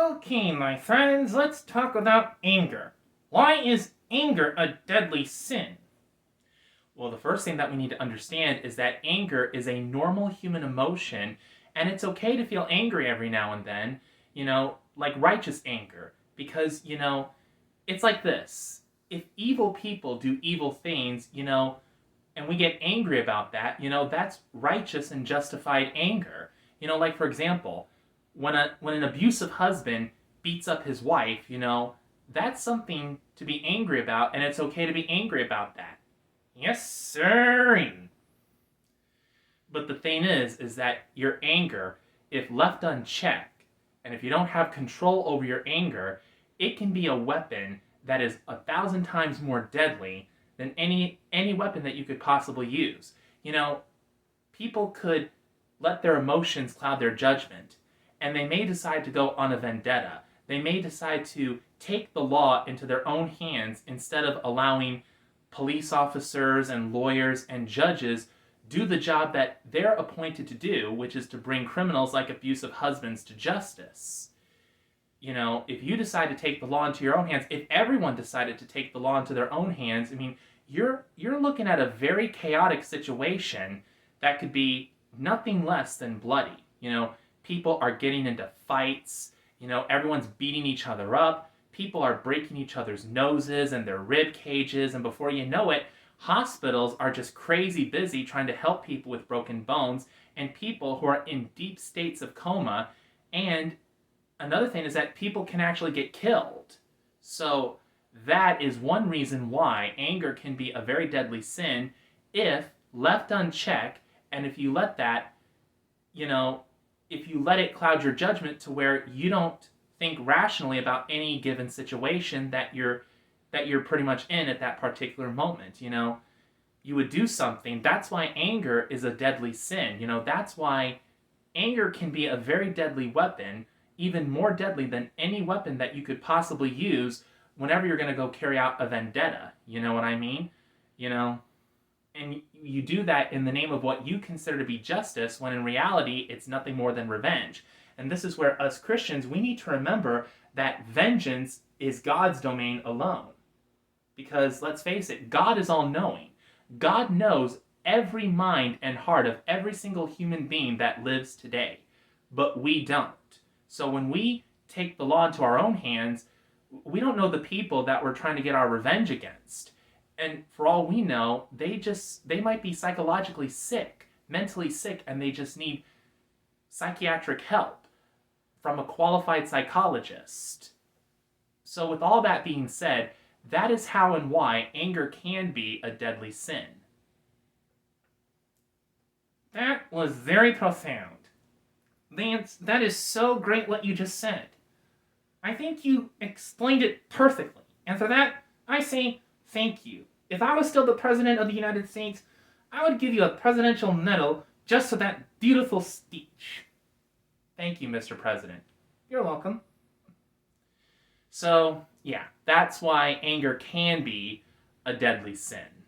Okay, my friends, let's talk about anger. Why is anger a deadly sin? Well, the first thing that we need to understand is that anger is a normal human emotion, and it's okay to feel angry every now and then, like righteous anger. Because, it's like this. If evil people do evil things, and we get angry about that, that's righteous and justified anger. Like for example, when an abusive husband beats up his wife, that's something to be angry about, and it's okay to be angry about that. Yes, sir. But the thing is that your anger, if left unchecked, and if you don't have control over your anger, it can be a weapon that is 1,000 times more deadly than any weapon that you could possibly use. People could let their emotions cloud their judgment, and they may decide to go on a vendetta. They may decide to take the law into their own hands instead of allowing police officers and lawyers and judges do the job that they're appointed to do, which is to bring criminals like abusive husbands to justice. If you decide to take the law into your own hands, if everyone decided to take the law into their own hands, you're looking at a very chaotic situation that could be nothing less than bloody. People are getting into fights, everyone's beating each other up, people are breaking each other's noses and their rib cages, and before you know it, hospitals are just crazy busy trying to help people with broken bones and people who are in deep states of coma. And another thing is that people can actually get killed. So that is one reason why anger can be a very deadly sin if left unchecked, and if you let that, if you let it cloud your judgment to where you don't think rationally about any given situation that you're pretty much in at that particular moment. You would do something. That's why anger is a deadly sin. That's why anger can be a very deadly weapon, even more deadly than any weapon that you could possibly use whenever you're going to go carry out a vendetta. You know what I mean? And you do that in the name of what you consider to be justice, when in reality it's nothing more than revenge. And this is where us Christians, we need to remember that vengeance is God's domain alone. Because let's face it, God is all-knowing. God knows every mind and heart of every single human being that lives today. But we don't. So when we take the law into our own hands, we don't know the people that we're trying to get our revenge against. And for all we know, they might be psychologically sick, mentally sick, and they just need psychiatric help from a qualified psychologist. So with all that being said, that is how and why anger can be a deadly sin. That was very profound. Vance, that is so great what you just said. I think you explained it perfectly. And for that, I say thank you. If I was still the President of the United States, I would give you a presidential medal just for that beautiful speech. Thank you, Mr. President. You're welcome. So, yeah, that's why anger can be a deadly sin.